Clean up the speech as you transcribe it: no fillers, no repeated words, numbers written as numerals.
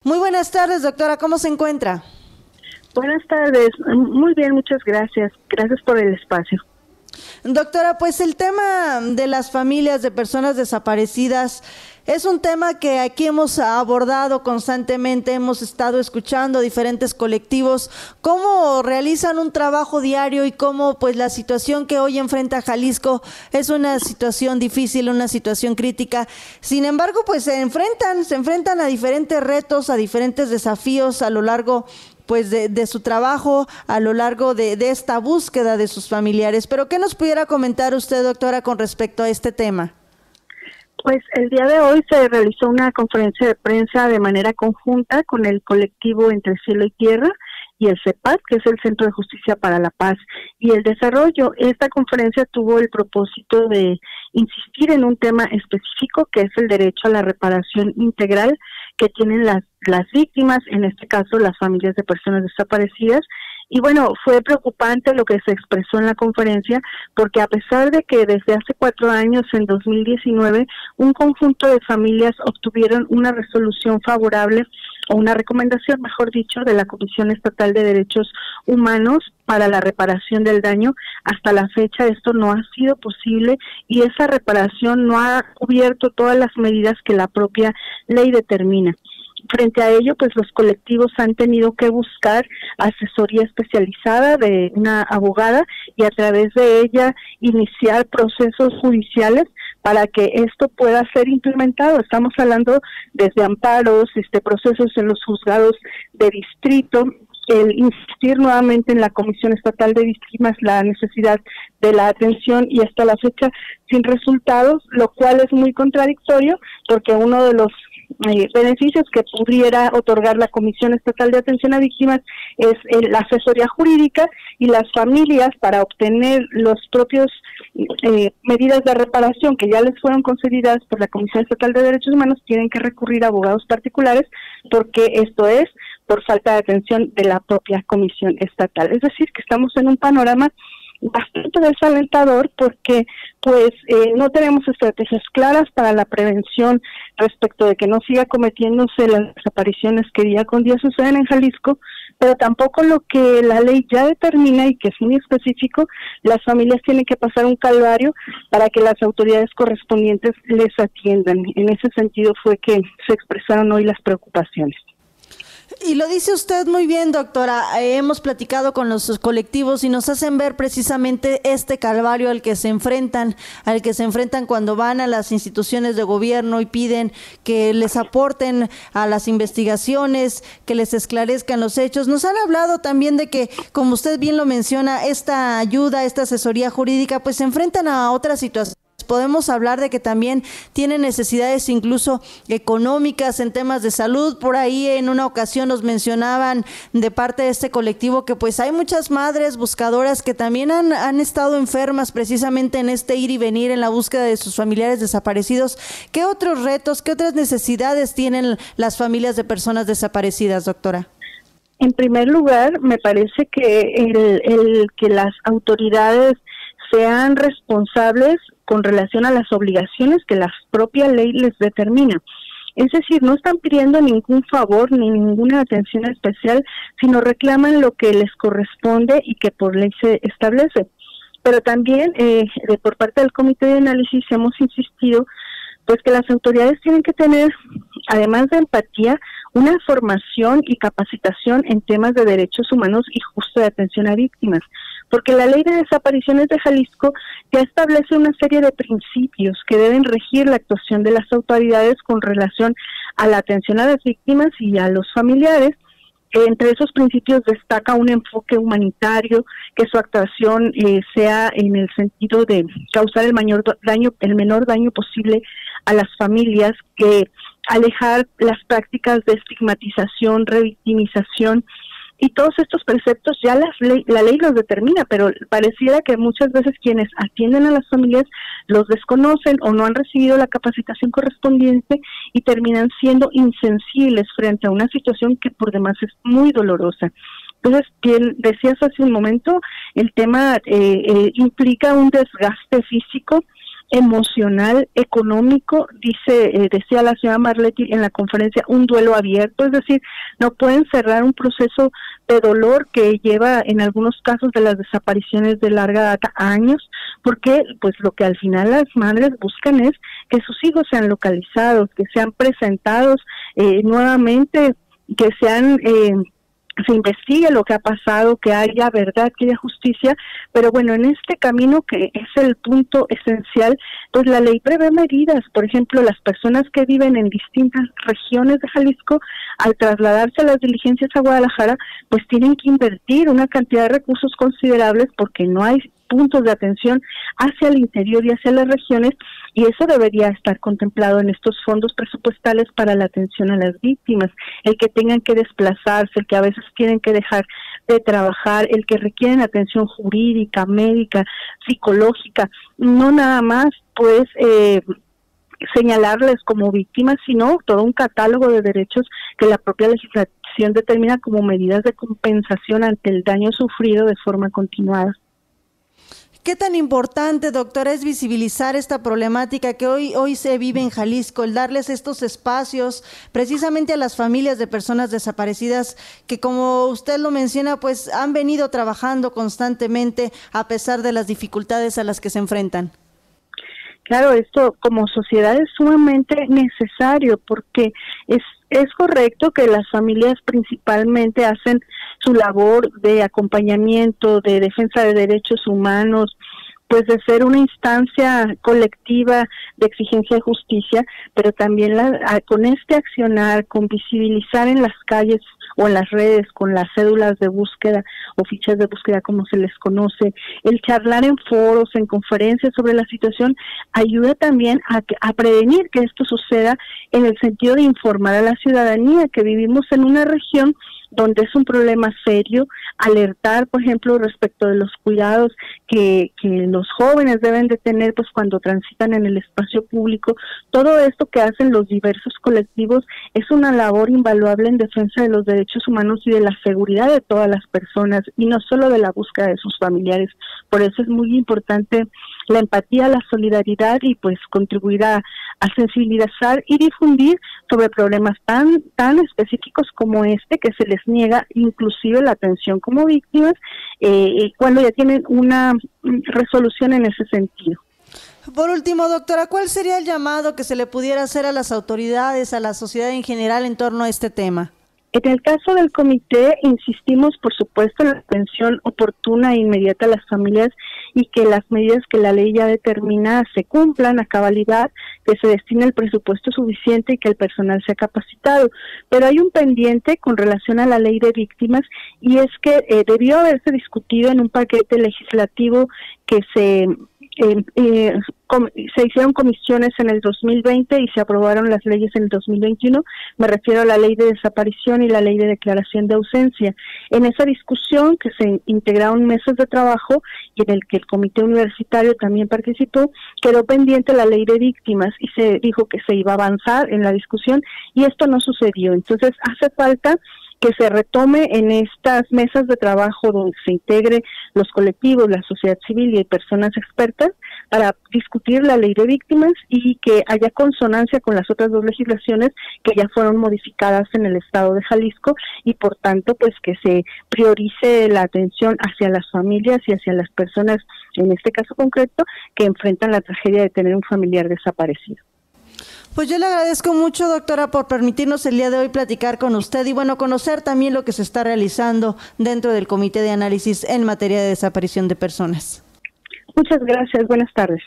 Muy buenas tardes, doctora. ¿Cómo se encuentra? Buenas tardes. Muy bien, muchas gracias. Gracias por el espacio. Doctora, pues el tema de las familias de personas desaparecidas es un tema que aquí hemos abordado constantemente, hemos estado escuchando diferentes colectivos, cómo realizan un trabajo diario y cómo pues la situación que hoy enfrenta Jalisco es una situación difícil, una situación crítica. Sin embargo, pues se enfrentan a diferentes retos, a diferentes desafíos a lo largo pues de su trabajo, a lo largo de esta búsqueda de sus familiares. Pero ¿qué nos pudiera comentar usted, doctora, con respecto a este tema? Pues el día de hoy se realizó una conferencia de prensa de manera conjunta con el colectivo Entre Cielo y Tierra y el CEPAD, que es el Centro de Justicia para la Paz y el Desarrollo. Esta conferencia tuvo el propósito de insistir en un tema específico, que es el derecho a la reparación integral que tienen las víctimas, en este caso las familias de personas desaparecidas. Y bueno, fue preocupante lo que se expresó en la conferencia, porque a pesar de que desde hace 4 años, en 2019, un conjunto de familias obtuvieron una resolución favorable, o una recomendación, mejor dicho, de la Comisión Estatal de Derechos Humanos para la reparación del daño, hasta la fecha esto no ha sido posible y esa reparación no ha cubierto todas las medidas que la propia ley determina. Frente a ello, pues los colectivos han tenido que buscar asesoría especializada de una abogada y a través de ella iniciar procesos judiciales para que esto pueda ser implementado. Estamos hablando desde amparos, procesos en los juzgados de distrito, el insistir nuevamente en la Comisión Estatal de Víctimas la necesidad de la atención y hasta la fecha sin resultados, lo cual es muy contradictorio porque uno de los beneficios que pudiera otorgar la Comisión Estatal de Atención a Víctimas es la asesoría jurídica, y las familias, para obtener los propios medidas de reparación que ya les fueron concedidas por la Comisión Estatal de Derechos Humanos, tienen que recurrir a abogados particulares, porque esto es por falta de atención de la propia Comisión Estatal. Es decir, que estamos en un panorama bastante desalentador porque no tenemos estrategias claras para la prevención respecto de que no siga cometiéndose las desapariciones que día con día suceden en Jalisco, pero tampoco lo que la ley ya determina y que es muy específico. Las familias tienen que pasar un calvario para que las autoridades correspondientes les atiendan. En ese sentido fue que se expresaron hoy las preocupaciones. Y lo dice usted muy bien, doctora. Hemos platicado con los colectivos y nos hacen ver precisamente este calvario al que se enfrentan cuando van a las instituciones de gobierno y piden que les aporten a las investigaciones, que les esclarezcan los hechos. Nos han hablado también de que, como usted bien lo menciona, esta ayuda, esta asesoría jurídica, pues se enfrentan a otras situaciones. Podemos hablar de que también tienen necesidades incluso económicas en temas de salud. Por ahí en una ocasión nos mencionaban de parte de este colectivo que pues hay muchas madres buscadoras que también han estado enfermas precisamente en este ir y venir en la búsqueda de sus familiares desaparecidos. ¿Qué otros retos, qué otras necesidades tienen las familias de personas desaparecidas, doctora? En primer lugar, me parece que el que las autoridades sean responsables con relación a las obligaciones que la propia ley les determina. Es decir, no están pidiendo ningún favor ni ninguna atención especial, sino reclaman lo que les corresponde y que por ley se establece. Pero también por parte del Comité de Análisis hemos insistido pues que las autoridades tienen que tener, además de empatía, una formación y capacitación en temas de derechos humanos y justo de atención a víctimas, porque la Ley de Desapariciones de Jalisco ya establece una serie de principios que deben regir la actuación de las autoridades con relación a la atención a las víctimas y a los familiares. Entre esos principios destaca un enfoque humanitario, que su actuación sea en el sentido de causar el menor daño posible a las familias, que alejar las prácticas de estigmatización, revictimización, y todos estos preceptos ya la ley los determina, pero pareciera que muchas veces quienes atienden a las familias los desconocen o no han recibido la capacitación correspondiente y terminan siendo insensibles frente a una situación que por demás es muy dolorosa. Entonces, bien decías hace un momento, el tema implica un desgaste físico, emocional, económico, decía la señora Marletti en la conferencia, un duelo abierto, es decir, no pueden cerrar un proceso de dolor que lleva en algunos casos de las desapariciones de larga data años, porque pues lo que al final las madres buscan es que sus hijos sean localizados, que sean presentados nuevamente, que sean se investigue lo que ha pasado, que haya verdad, que haya justicia, pero bueno, en este camino que es el punto esencial, pues la ley prevé medidas. Por ejemplo, las personas que viven en distintas regiones de Jalisco, al trasladarse a las diligencias a Guadalajara, pues tienen que invertir una cantidad de recursos considerables porque no hay puntos de atención hacia el interior y hacia las regiones, y eso debería estar contemplado en estos fondos presupuestales para la atención a las víctimas, el que tengan que desplazarse, el que a veces tienen que dejar de trabajar, el que requieren atención jurídica, médica, psicológica, no nada más pues señalarles como víctimas, sino todo un catálogo de derechos que la propia legislación determina como medidas de compensación ante el daño sufrido de forma continuada. ¿Qué tan importante, doctora, es visibilizar esta problemática que hoy se vive en Jalisco, el darles estos espacios precisamente a las familias de personas desaparecidas que, como usted lo menciona, pues han venido trabajando constantemente a pesar de las dificultades a las que se enfrentan? Claro, esto como sociedad es sumamente necesario porque es correcto que las familias principalmente hacen su labor de acompañamiento, de defensa de derechos humanos, pues de ser una instancia colectiva de exigencia de justicia, pero también con este accionar, con visibilizar en las calles o en las redes, con las cédulas de búsqueda o fichas de búsqueda como se les conoce, el charlar en foros, en conferencias sobre la situación, ayuda también a prevenir que esto suceda en el sentido de informar a la ciudadanía que vivimos en una región donde es un problema serio, alertar, por ejemplo, respecto de los cuidados que los jóvenes deben de tener pues cuando transitan en el espacio público. Todo esto que hacen los diversos colectivos es una labor invaluable en defensa de los derechos humanos y de la seguridad de todas las personas, y no solo de la búsqueda de sus familiares. Por eso es muy importante la empatía, la solidaridad y pues contribuir a sensibilizar y difundir sobre problemas tan específicos como este, que se les niega inclusive la atención como víctimas cuando ya tienen una resolución en ese sentido. Por último, doctora, ¿cuál sería el llamado que se le pudiera hacer a las autoridades, a la sociedad en general en torno a este tema? En el caso del comité, insistimos, por supuesto, en la atención oportuna e inmediata a las familias y que las medidas que la ley ya determina se cumplan a cabalidad, que se destine el presupuesto suficiente y que el personal sea capacitado. Pero hay un pendiente con relación a la ley de víctimas, y es que debió haberse discutido en un paquete legislativo que se hicieron comisiones en el 2020 y se aprobaron las leyes en el 2021, me refiero a la ley de desaparición y la ley de declaración de ausencia. En esa discusión, que se integraron meses de trabajo y en el que el comité universitario también participó, quedó pendiente la ley de víctimas y se dijo que se iba a avanzar en la discusión, y esto no sucedió. Entonces hace falta que se retome en estas mesas de trabajo donde se integre los colectivos, la sociedad civil y personas expertas para discutir la ley de víctimas y que haya consonancia con las otras dos legislaciones que ya fueron modificadas en el estado de Jalisco, y por tanto pues que se priorice la atención hacia las familias y hacia las personas, en este caso concreto, que enfrentan la tragedia de tener un familiar desaparecido. Pues yo le agradezco mucho, doctora, por permitirnos el día de hoy platicar con usted y bueno, conocer también lo que se está realizando dentro del Comité de Análisis en materia de desaparición de personas. Muchas gracias, buenas tardes.